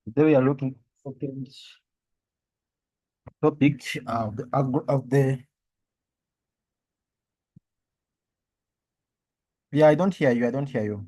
Today we are looking for the topic of the. Yeah, I don't hear you. I don't hear you.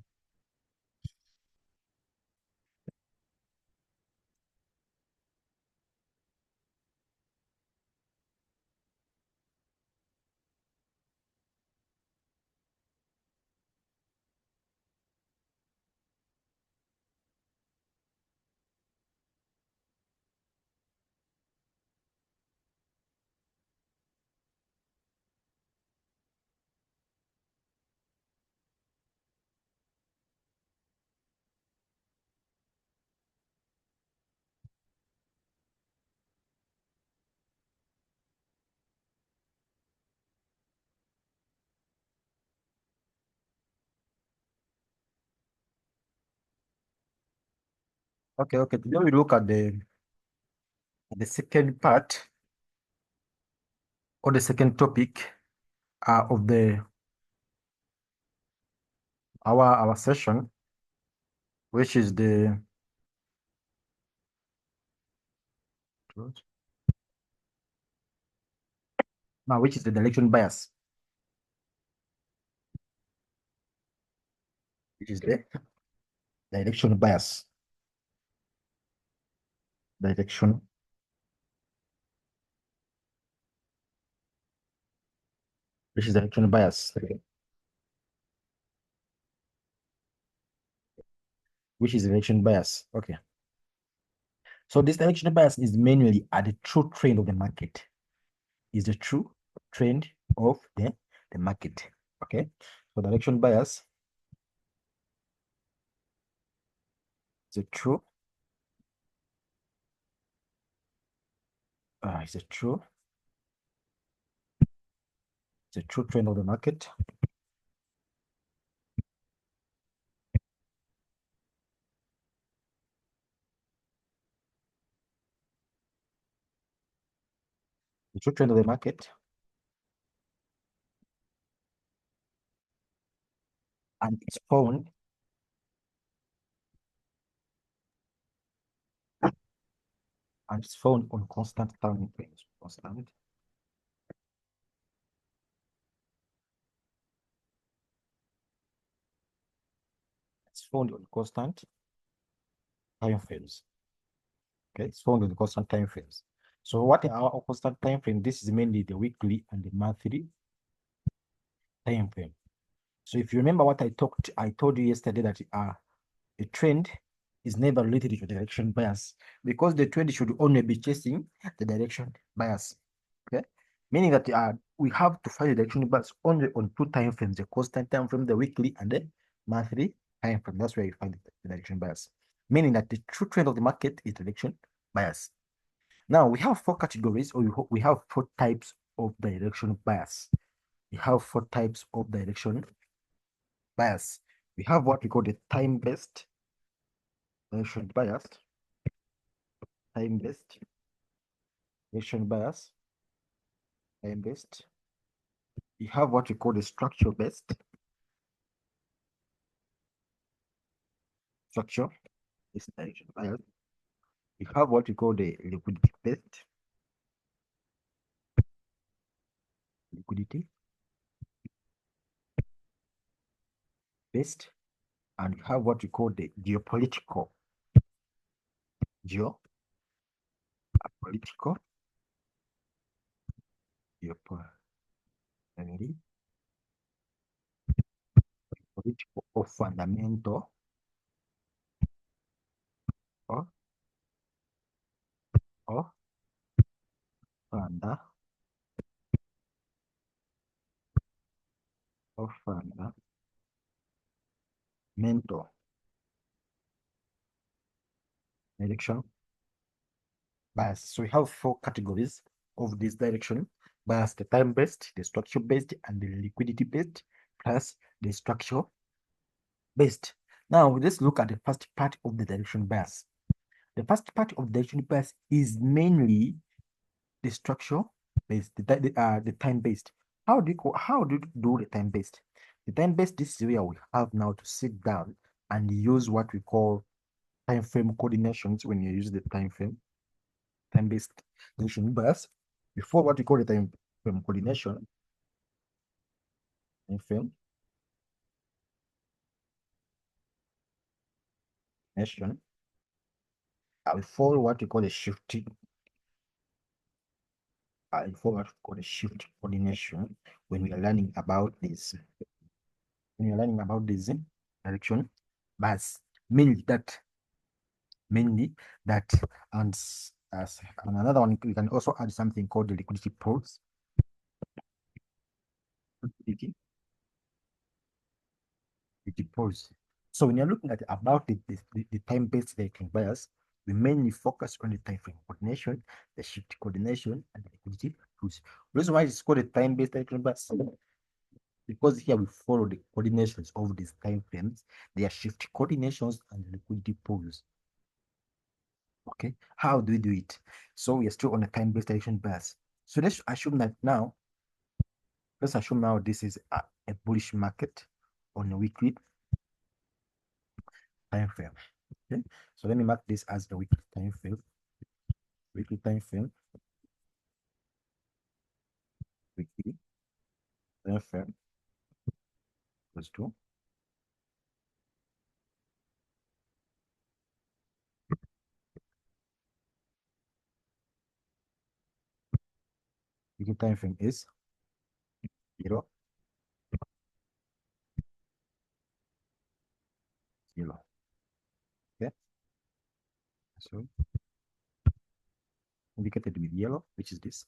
Okay, okay. Today we look at the second part or the second topic of the our session, which is the now which is the direction bias, which is the direction bias, direction, which is direction bias, which is direction bias. Okay. So this direction bias is mainly at the true trend of the market. Is the true trend of the market. Okay. So direction bias is a true is a true it's a true trend of the market. The true trend of the market, and it's found on constant time frames. It's found on constant time frames. Okay, it's found on constant time frames. So what are our constant time frame? This is mainly the weekly and the monthly time frame. So if you remember what I told you yesterday that a trend is never related to direction bias because the trend should only be chasing the direction bias. Okay, meaning that we have to find the direction bias only on two time frames: the constant time frame, the weekly, and the monthly time frame. That's where you find the direction bias. Meaning that the true trend of the market is direction bias. Now we have four categories, or we have four types of direction bias. We have four types of direction bias. We have what we call the time-based direction bias, time-based direction bias, time-based. We have what we call the structure based direction bias. We have what we call the liquidity based, and we have what we call the geopolitical, geopolitical, geopolitical or fundamental or or fundamental or fundamental direction bias. So we have four categories of this direction bias: the time-based, the structure-based, and the liquidity-based, plus the structure-based. Now let's look at the first part of the direction bias. The first part of the direction bias is mainly the structure-based, the time-based. How do you do the time-based? The time-based, this is where we have now to sit down and use what we call time frame coordinations when you use the time-based coordination bars. Before what we call the time frame coordination, time frame coordination, I will follow what we call a shift. I will follow what we call a shift coordination when we are learning about this. When you're learning about this direction bars, mainly that and as and another one, we can also add something called the liquidity pools. Liquidity pools. So when you're looking at about the time-based direction bias, we mainly focus on the time frame coordination, the shift coordination, and the liquidity pools. The reason why it's called a time-based direction bias, because here we follow the coordinations of these time frames, their shift coordinations and liquidity pools. Okay, how do we do it? So we are still on a time-based direction bias. So let's assume this is a bullish market on a weekly time frame. Okay, so let me mark this as the weekly time frame. Weekly time frame. Weekly time frame equals to weekly time frame is 0, 0. Okay, so indicated with yellow, which is this.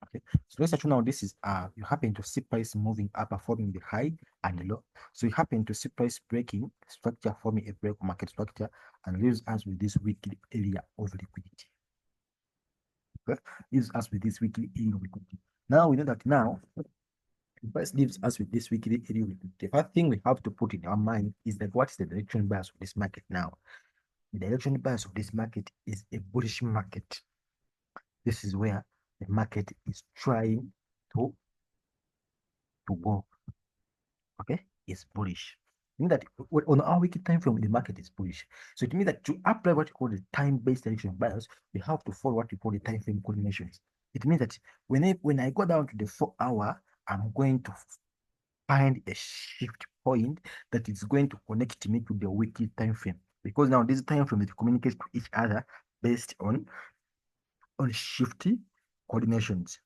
Okay, so let's assume now this is you happen to see price moving up, forming the high and low. So you happen to see price breaking structure, forming a break market structure, and leaves us with this weekly area of liquidity. Okay, leaves us with this weekly area of liquidity. Now we know that the price leaves us with this weekly area of liquidity. The first thing we have to put in our mind is that what is the direction bias of this market now? The direction bias of this market is a bullish market. This is where the market is trying to go. Okay, is bullish. Mean that on our weekly time frame, the market is bullish. So it means that to apply what you call the time-based direction bias, we have to follow what we call the time frame coordinations. It means that when I go down to the 4-hour, I'm going to find a shift point that is going to connect me to the weekly time frame. Because now this time frame, they communicate to each other based on shifty coordinations.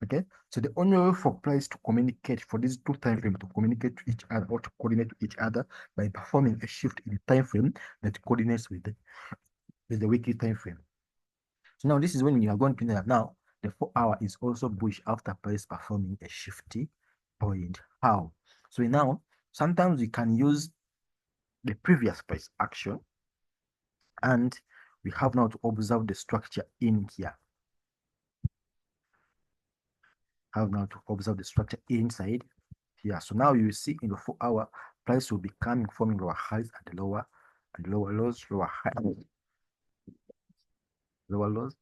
Okay, so the only way for price to communicate, for these two time frames to communicate to each other or to coordinate to each other, by performing a shift in the time frame that coordinates with the weekly time frame. So now this is when you are going to know that now the 4-hour is also bullish after price performing a shifty point. How? So now sometimes we can use the previous price action, and we have now to observe the structure in here. Have now to observe the structure inside here. So now you see in the 4-hour, price will be forming lower highs and lower lows, lower highs, lower lows,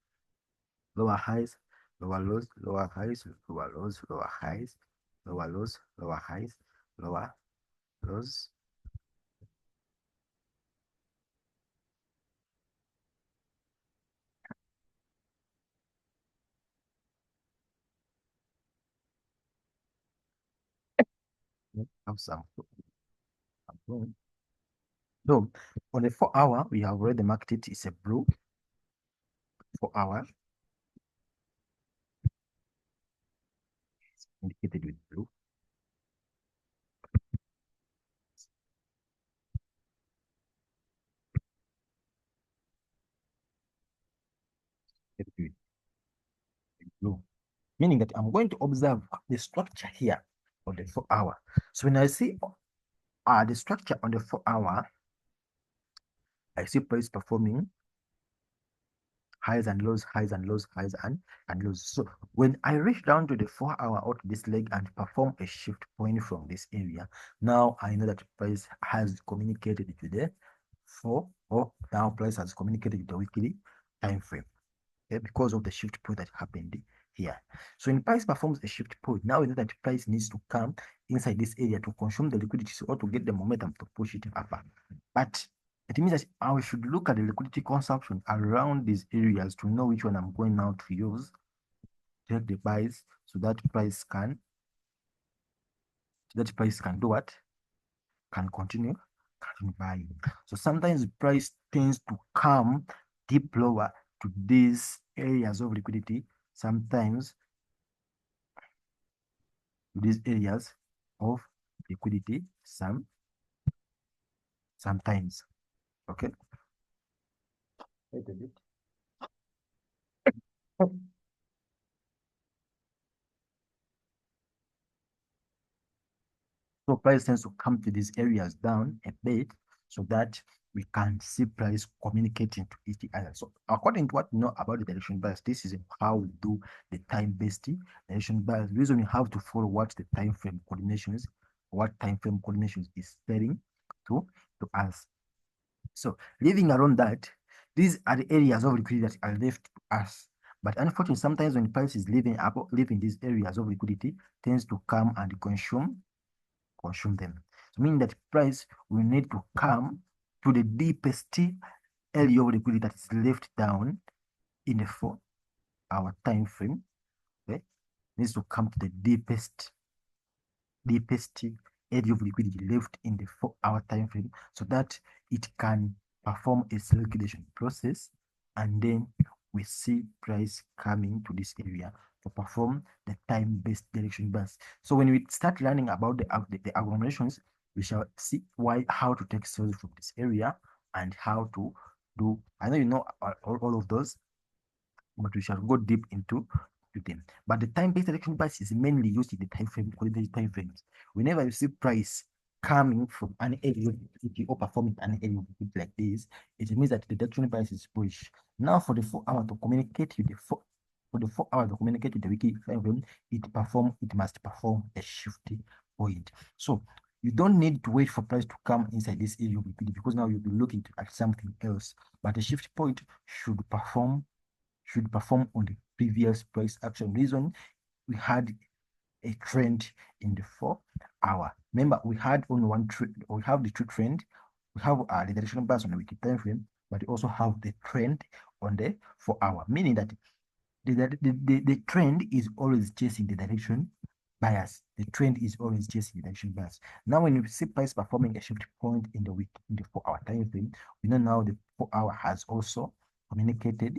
lower highs, lower lows, lower highs, lower lows, lower highs, lower lows, lower highs, lower lows. Have some. So on the 4-hour, we have already marked it. It's a blue 4-hour. It's indicated with blue. Blue, meaning that I'm going to observe the structure here on the 4-hour. So when I see the structure on the 4-hour, I see price performing highs and lows, highs and lows, highs and lows. So when I reach down to the 4-hour or to this leg and perform a shift point from this area, now I know that price has communicated to the 4, or now price has communicated to the weekly time frame. Okay, because of the shift point that happened here. So when price performs a shift point, now we know that price needs to come inside this area to consume the liquidity or to get the momentum to push it up. But It means that I should look at the liquidity consumption around these areas to know which one I'm going now to use, check the price, so that price can do what? Can continue buying. So sometimes the price tends to come deep lower to these areas of liquidity, sometimes these areas of liquidity, sometimes. Okay. Wait a bit. So price tends to come to these areas down a bit so that we can see price communicating to each other. So according to what we know about the direction bias, this is how we do the time-based direction bias. The reason we have to follow what the time frame coordination is, what time frame coordination is telling to, to us. So leaving around that, these are the areas of liquidity that are left to us. But unfortunately, sometimes when price is leaving these areas of liquidity, tends to come and consume them. So meaning that price will need to come to the deepest area of liquidity that is left down in the 4-hour time frame. Okay, needs to come to the deepest area of liquidity left in the 4-hour time frame so that it can perform its liquidation process, and then we see price coming to this area to perform the time-based direction bias. So when we start learning about the agglomerations, we shall see how to take sales from this area and how to do. I know you know all of those, but we shall go deep into them. But the time-based direction bias is mainly used in the time frame, qualitative time frames. Whenever you see price coming from an area or performing an area like this, it means that the direction bias is bullish. Now for the 4-hour to communicate with the for the 4-hour to communicate with the weekly time frame, it must perform a shifting point. So you don't need to wait for price to come inside this area of liquidity because now you'll be looking at something else. But the shift point should perform on the previous price action. Reason we had a trend in the 4-hour. Remember, we had only one trend. We have the two trend. We have the directional bias on the weekly time frame, but we also have the trend on the 4-hour, meaning that the trend is always chasing the direction bias. The trend is always chasing the direction bias. Now, when you see price performing a shift point in the 4-hour time frame, we know now the 4-hour has also communicated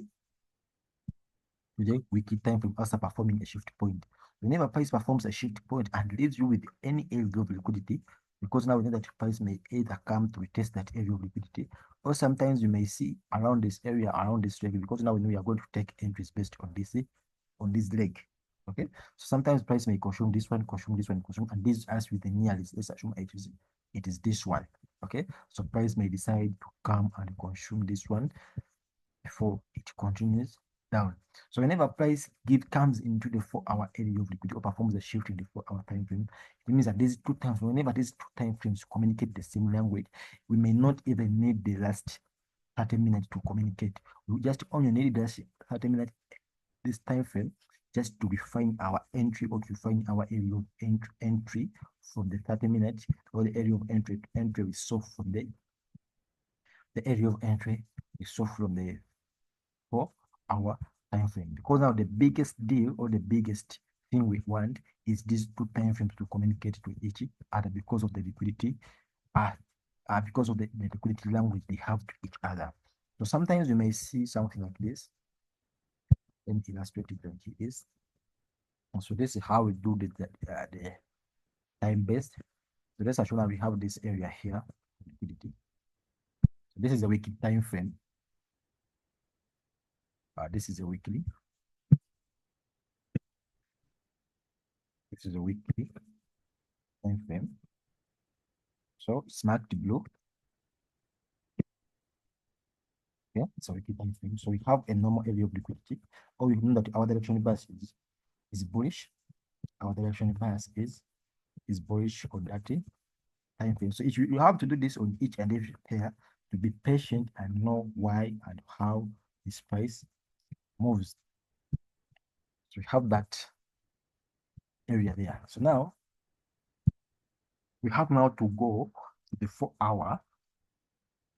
today weekly time frame after performing a shift point. Whenever price performs a shift point and leaves you with any area of liquidity, because now we know that price may either come to retest that area of liquidity, or sometimes you may see around this area, around this leg, because now we know we are going to take entries based on this leg. Okay, so sometimes price may consume this one, and this as with the nearest. Let's assume it is this one. Okay, so price may decide to come and consume this one before it continues down. So whenever price comes into the 4-hour area of liquidity or performs a shift in the 4-hour time frame, it means that whenever these two time frames communicate the same language, we may not even need the last 30 minutes to communicate. We just only need the 30 minutes, this time frame, just to refine our entry or to refine our area of entry from the 30 minutes, or the area of entry we saw from the area of entry we saw from the 4-hour time frame. Because now the biggest deal or the biggest thing we want is these two time frames to communicate to each other because of the liquidity, because of the liquidity language they have to each other. So sometimes you may see something like this. Let me illustrate it like this. And so this is how we do the time based. So let's assume that we have this area here, liquidity. So this is a weekly time frame. This is a weekly. This is a weekly time frame. So smart blue. Yeah, it's a weekly time frame. So we have a normal area of liquidity, or we know that our direction bias is bullish. Our direction bias is bullish on that time frame. So you have to do this on each and every pair to be patient and know why and how this price moves. So we have that area there. So now we have to go to the 4-hour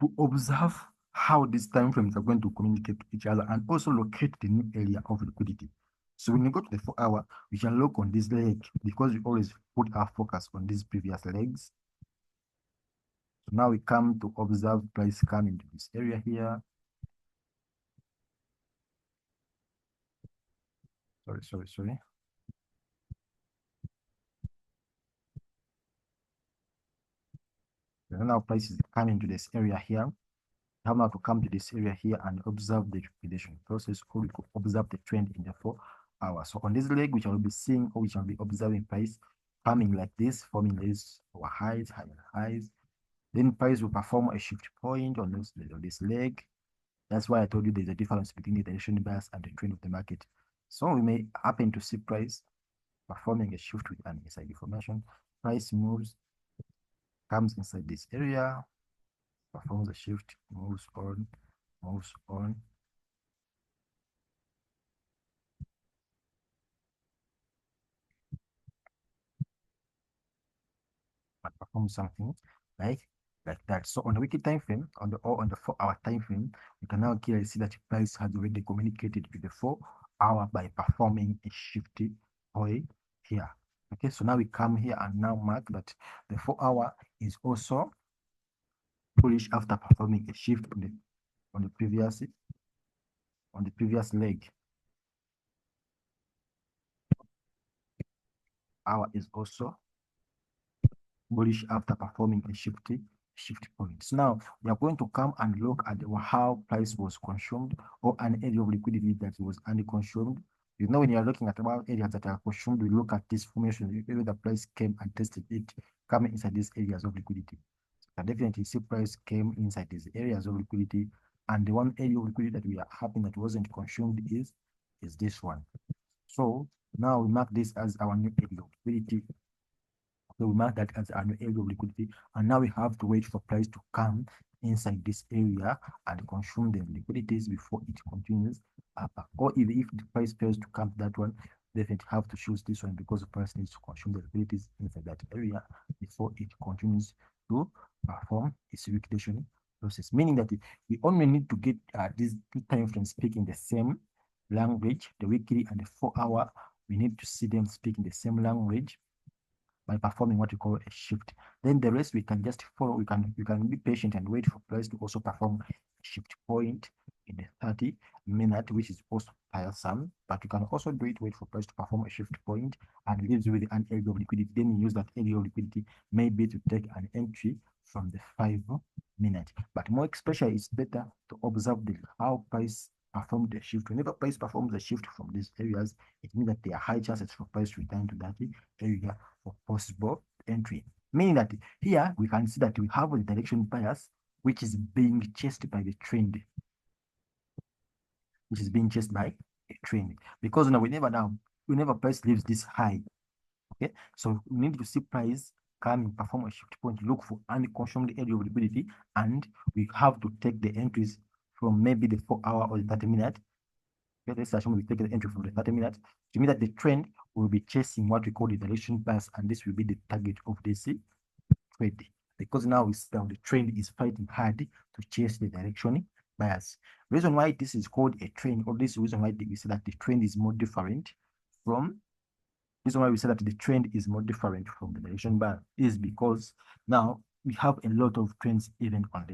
to observe how these time frames are going to communicate to each other and also locate the new area of liquidity. So when you go to the 4 hour, we can look on this leg because we always put our focus on these previous legs. So now we come to observe price coming to this area here. Sorry. And now price is coming to this area here. Have now to come to this area here and observe the liquidation process, or we could observe the trend in the 4 hour. So on this leg, which I will be seeing, or which I'll be observing price coming like this, forming this our highs, higher highs. Then price will perform a shift point on this leg. That's why I told you there's a difference between the directional bias and the trend of the market. So we may happen to see price performing a shift with an inside formation. Price moves, comes inside this area, performs a shift, moves on, and perform something like like that. So on the weekly time frame, on the 4 hour time frame, we can now clearly see that price has already communicated with the 4 hour by performing a shifty point here. Okay, so now we come here and now mark that the 4 hour is also bullish after performing a shift on the previous leg. Hour is also bullish after performing a shift point. So now we are going to come and look at how price was consumed or an area of liquidity that was unconsumed. You know, when you are looking at about areas that are consumed, we look at this formation, whether the price came and tested it, coming inside these areas of liquidity. So you can definitely see price came inside these areas of liquidity, and the one area of liquidity that we are having that wasn't consumed is this one. So now we mark this as our new area of liquidity. So we mark that as an area of liquidity, and now we have to wait for price to come inside this area and consume the liquidities before it continues up. Or if the price fails to come to that one, definitely have to choose this one because the price needs to consume the liquidities inside that area before it continues to perform its liquidation process. Meaning that we only need to get these two time frames speaking the same language, the weekly and the 4 hour. We need to see them speaking the same language by performing what we call a shift. Then the rest we can just follow. We can be patient and wait for price to also perform a shift point in the 30-minute, which is also tiresome. But you can also do it, wait for price to perform a shift point and leaves with an area of liquidity. Then you use that area of liquidity maybe to take an entry from the 5-minute. But more especially, it's better to observe how price perform the shift. Whenever price performs a shift from these areas, it means that there are high chances for price to return to that area for possible entry. Meaning that here we can see that we have a direction bias which is being chased by the trend, because now whenever price leaves this high, okay, so we need to see price come perform a shift point, look for unconsumed area of liquidity, and we have to take the entries from maybe the 4 hour or the 30-minute. Let's assume we take the entry from the 30-minute. To mean that the trend will be chasing what we call the direction bias, and this will be the target of this trade, because now the trend is fighting hard to chase the direction bias. Reason why this is called a trend, or this reason why we say that the trend is more different from the direction bias is because now we have a lot of trends even on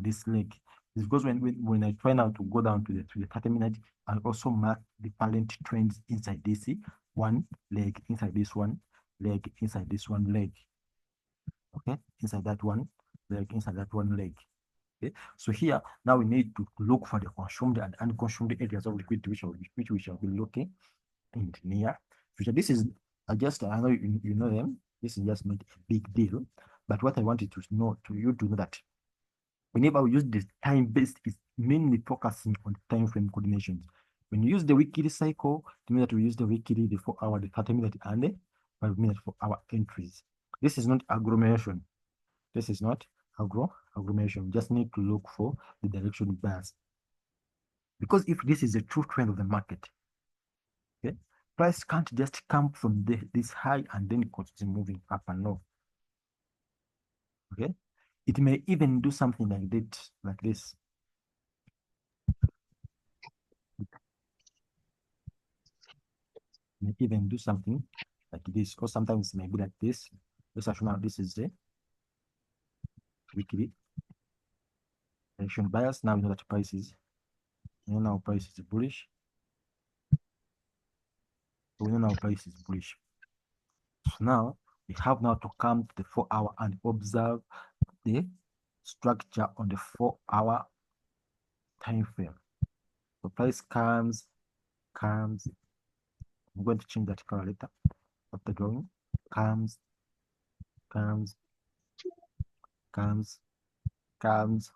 this leg. It's because when I try now to go down to the 30-minute, I also mark the parent trends inside this one leg, inside this one leg, inside this one leg. Okay, inside that one leg. Okay, so here now we need to look for the consumed and unconsumed areas of liquidity, which we shall be looking in the near future. This is just, I know you know them. This is just not a big deal, but what I wanted to know that whenever we use this time-based, is mainly focusing on time frame coordinations. When you use the weekly cycle, it means that we use the weekly, the 4 hour, the 30-minute, and the 5-minute for our entries. This is not agglomeration. This is not agglomeration. We just need to look for the direction bias. Because if this is a true trend of the market, okay, price can't just come from this high and then continue moving up and low. Okay, It may even do something like that, like this. May even do something like this, or sometimes it may be like this. Let's assume now this is the weekly direction bias. Now we know that price is, we know now price is bullish. We know now price is bullish. So now we have now to come to the 4-hour and observe the structure on the 4-hour time frame. So price comes. I'm going to change that color later after drawing. Comes, comes, comes, comes,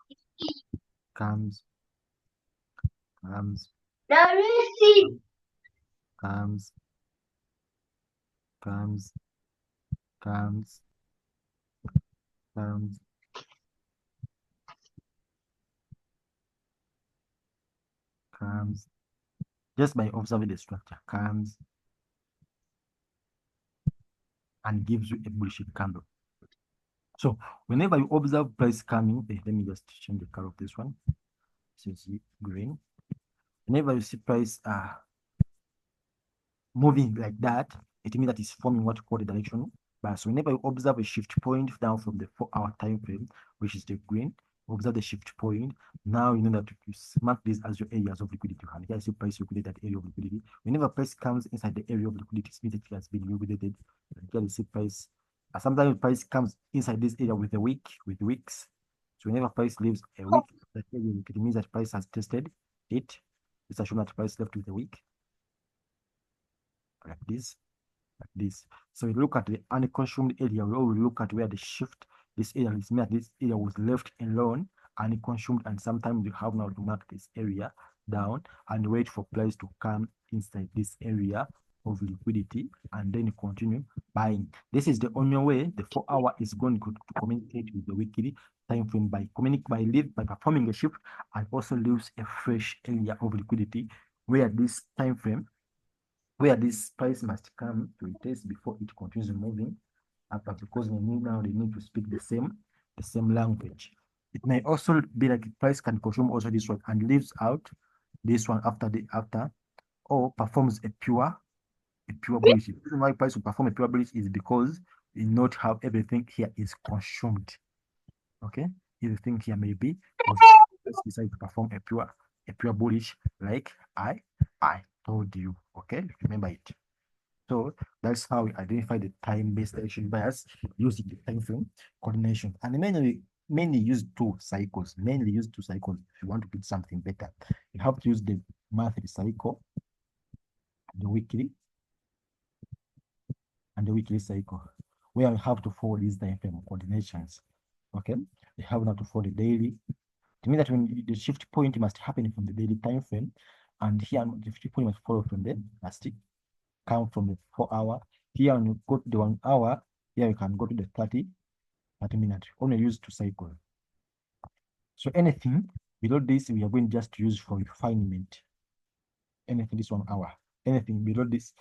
comes, comes, comes, comes, comes, comes, comes. Just by observing the structure, comes and gives you a bullish candle. So whenever you observe price coming, let me just change the color of this one. So it's green. Whenever you see price moving like that, it means that it's forming what you call the directional bias. So whenever you observe a shift point down from the 4-hour time frame, which is the green, observe the shift point. Now you know that you mark this as your areas of liquidity. And here I see price liquidate that area of liquidity. Whenever price comes inside the area of liquidity, it means that it has been liquidated. Here you see price. Sometimes price comes inside this area with a week, with weeks. So whenever price leaves a week, that area, it means that price has tested it. Let's assume that price left with a week, like this, like this. So we look at the unconsumed area. We always look at where the shift, this area is made. This area was left alone, unconsumed, and sometimes you have now to mark this area down and wait for price to come inside this area of liquidity and then continue buying. This is the only way the 4-hour is going to communicate with the weekly time frame by by performing a shift and also leaves a fresh area of liquidity where this time frame where this price must come to a test before it continues moving up, because they need to speak the same language. It may also be like price can consume also this one and leaves out this one after or performs a pure bullish. The reason why price will perform a pure bullish is because we not have everything here is consumed. Okay, everything here may be consumed. Let's decide to perform a pure bullish, like I told you. Okay, remember it. So that's how we identify the time-based direction bias using the time frame coordination. And mainly use two cycles. Mainly use two cycles if you want to get something better. You have to use the monthly cycle, the weekly, and the weekly cycle, where we have to follow these time frame coordinations. Okay, we have now to follow the daily. To mean that when the shift point must happen from the daily time frame, and here the shift point must follow from the last come from the 4-hour. Here, when you go to the 1 hour, here you can go to the 30 minute. Only use to cycle. So anything below this, we are going just to use for refinement. Anything this 1 hour, anything below these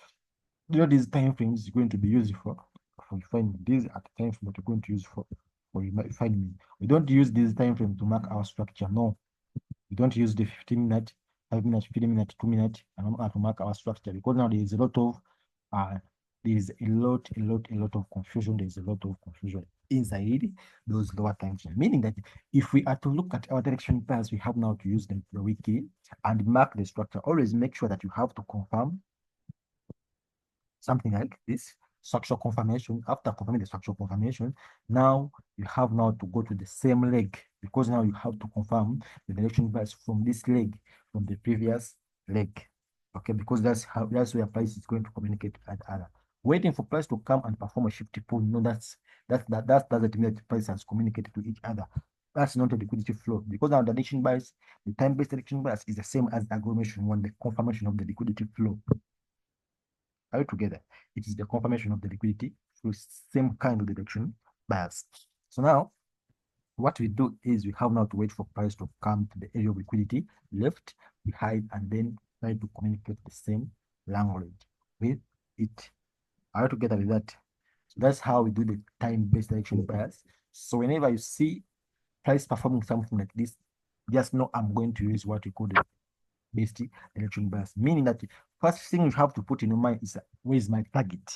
time frames is going to be used for refinement. These are the time frames that we're going to use for refinement. We don't use this time frame to mark our structure. No, we don't use the 15-minute, 5-minute, 15-minute, 2-minute, and to mark our structure, because now there is a lot of confusion. There is a lot of confusion inside those lower time frames. Meaning that if we are to look at our direction pairs, we have now to use them the weekly and mark the structure. Always make sure that you have to confirm something like this structural confirmation. After confirming the structural confirmation, now you have now to go to the same leg, because now you have to confirm the direction bias from this leg, from the previous leg. Okay, because that's where price is going to communicate at other. Waiting for price to come and perform a shifty pull. No, that doesn't mean that the price has communicated to each other. That's not a liquidity flow, because now the direction bias, the time-based direction bias is the same as the agglomeration one, the confirmation of the liquidity flow. Are you together? It is the confirmation of the liquidity through same kind of direction bias. So now, what we do is we have now to wait for price to come to the area of liquidity, left, behind, and then try to communicate the same language with it. Are you together with that? So that's how we do the time-based direction bias. So whenever you see price performing something like this, just know I'm going to use what we call the best direction bias, meaning that first thing you have to put in your mind is where is my target?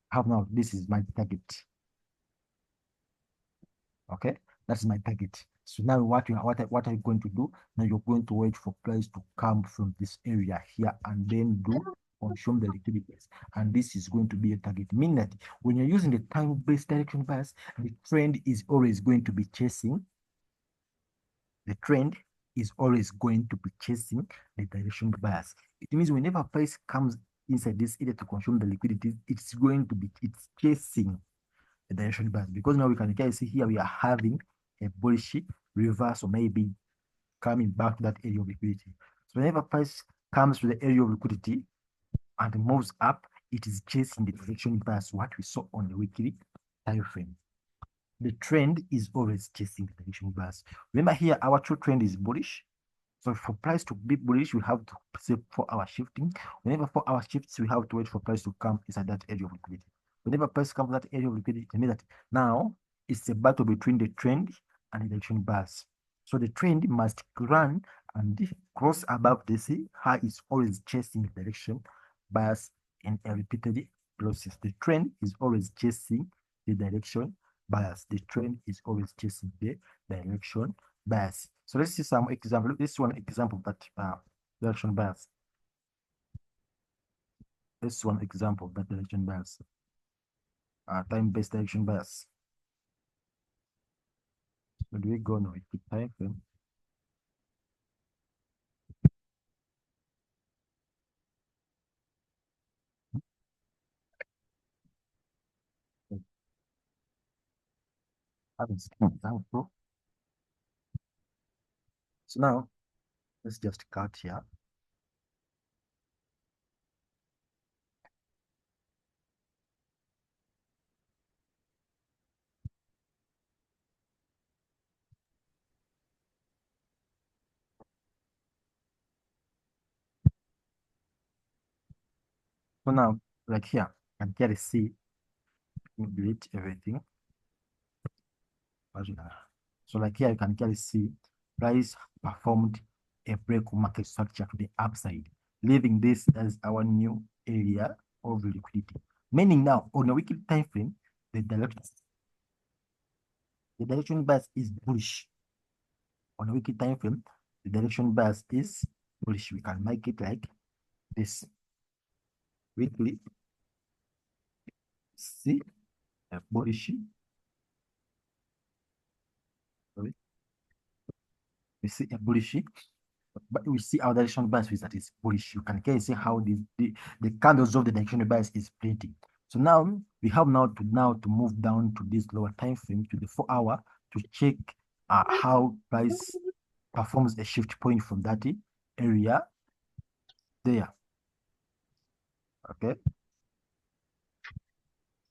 How now this is my target. Okay, that's my target. So now what are you going to do? Now you're going to wait for price to come from this area here and then do consume the liquidities. And this is going to be a target. Meaning that when you're using the time-based direction bias, the trend is always going to be chasing. The trend is always going to be chasing the direction bias. It means whenever price comes inside this area to consume the liquidities, it's chasing the direction bias, because now we can see here we are having a bullish reverse, or maybe coming back to that area of liquidity. So whenever price comes to the area of liquidity and moves up, it is chasing the direction bias, what we saw on the weekly time frame. The trend is always chasing the direction bias. Remember here, our true trend is bullish. So for price to be bullish, we have to say 4-hour shifting. Whenever 4-hour shifts, we have to wait for price to come inside that area of liquidity. Whenever price comes to that area of liquidity, it means that now it's a battle between the trend and the direction bias. So the trend must run and cross above this high, is always chasing the direction bias in a repeated process. The trend is always chasing the direction bias. The trend is always chasing the direction bias. So let's see some example. This is one example that direction bias. This is one example that direction bias. Time-based direction bias. So do we go now? Keep time frame. Having seen example. So now let's just cut here. So now, like here, I can clearly see, delete everything. So like here, you can clearly see price performed a break market structure to the upside, leaving this as our new area of liquidity. Meaning now, on a weekly time frame, the direction bias is bullish. On a weekly time frame, the direction bias is bullish. We can make it like this. Weekly, see a bullish. Sorry, we see a bullish, but we see our direction bias is that is bullish. You can see how the candles of the direction bias is printing. So now we have to move down to this lower time frame, to the 4-hour, to check how price performs a shift point from that area there. Okay,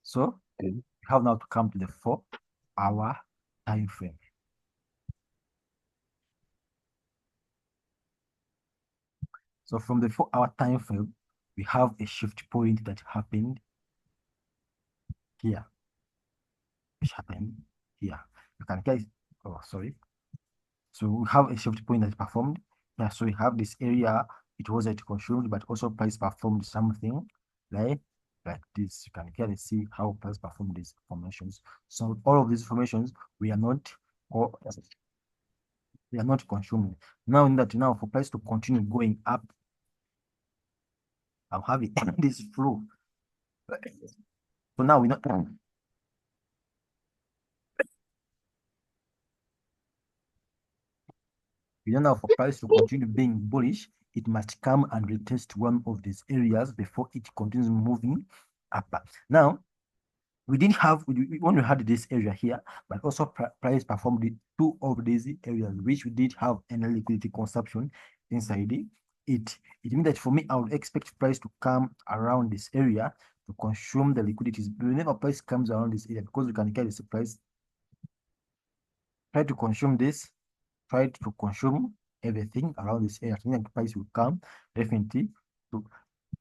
so we have now to come to the 4-hour time frame. So from the 4-hour time frame, we have a shift point that happened here, which happened here. You can get, oh, sorry. So we have a shift point that performed. Yeah, so we have this area, it wasn't consumed, but also price performed something like this. You can clearly see how price performed these formations. So all of these formations, we are not, or we are not consuming. Now in that, now for price to continue going up, I'm having this flow. So now we know, now for price to continue being bullish, it must come and retest one of these areas before it continues moving up. Now, we didn't have, we only had this area here, but also price performed two of these areas, which we did have any liquidity consumption inside it. It means that for me, I would expect price to come around this area to consume the liquidities. Whenever price comes around this area, because we can get this price, try to consume this, try to consume everything around this area. The price will come definitely to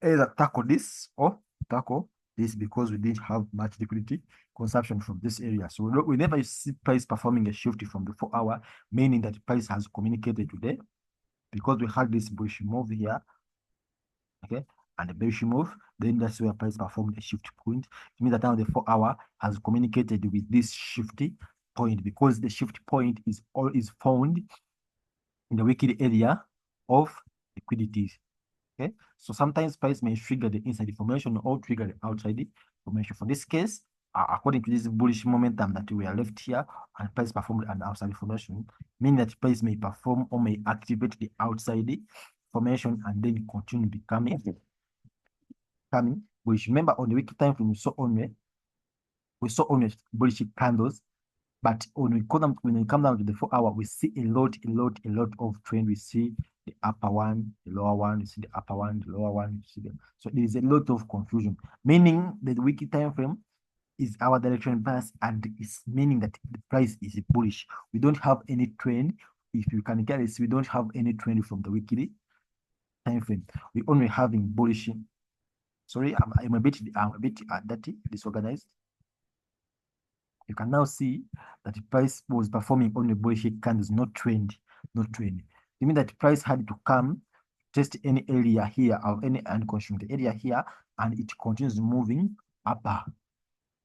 either tackle this or tackle This is because we didn't have much liquidity consumption from this area. So we never see price performing a shift from the 4-hour, meaning that price has communicated today because we had this bullish move here, okay, and the bearish move, then that's where price performed a shift point. It means that now the 4-hour has communicated with this shifty point because the shift point is found in the weekly area of liquidities. Okay, so sometimes price may trigger the inside formation or trigger the outside formation. For this case, according to this bullish momentum that we are left here, and price performed an outside formation, meaning that price may perform or may activate the outside formation and then continue becoming bullish. Remember, on the weekly time frame, we saw only bullish candles. But when we come down to the 4-hour, we see a lot of trend. We see the upper one, the lower one, you see the upper one, the lower one, so there is a lot of confusion. Meaning that the weekly time frame is our direction bias, and it's meaning that the price is bullish. We don't have any trend. If you can get this, we don't have any trend from the weekly time frame. We only having bullish. Sorry, I'm a bit dirty, disorganized. You can now see that the price was performing on the bullish candles, not trend, not trend. You mean that price had to come test any area here or any unconsummated area here, and it continues moving upper.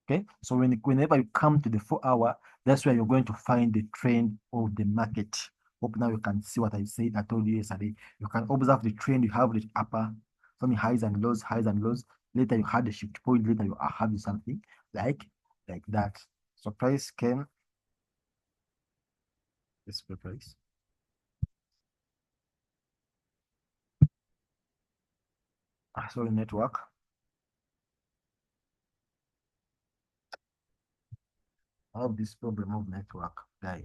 Okay, so whenever you come to the 4-hour, that's where you're going to find the trend of the market. Hope now you can see what I said. I told you yesterday. You can observe the trend. You have the upper, some highs and lows, highs and lows. Later you had the shift point. Later you are having something like that. So price came. This price. Sorry, network. I have this problem of network, guys.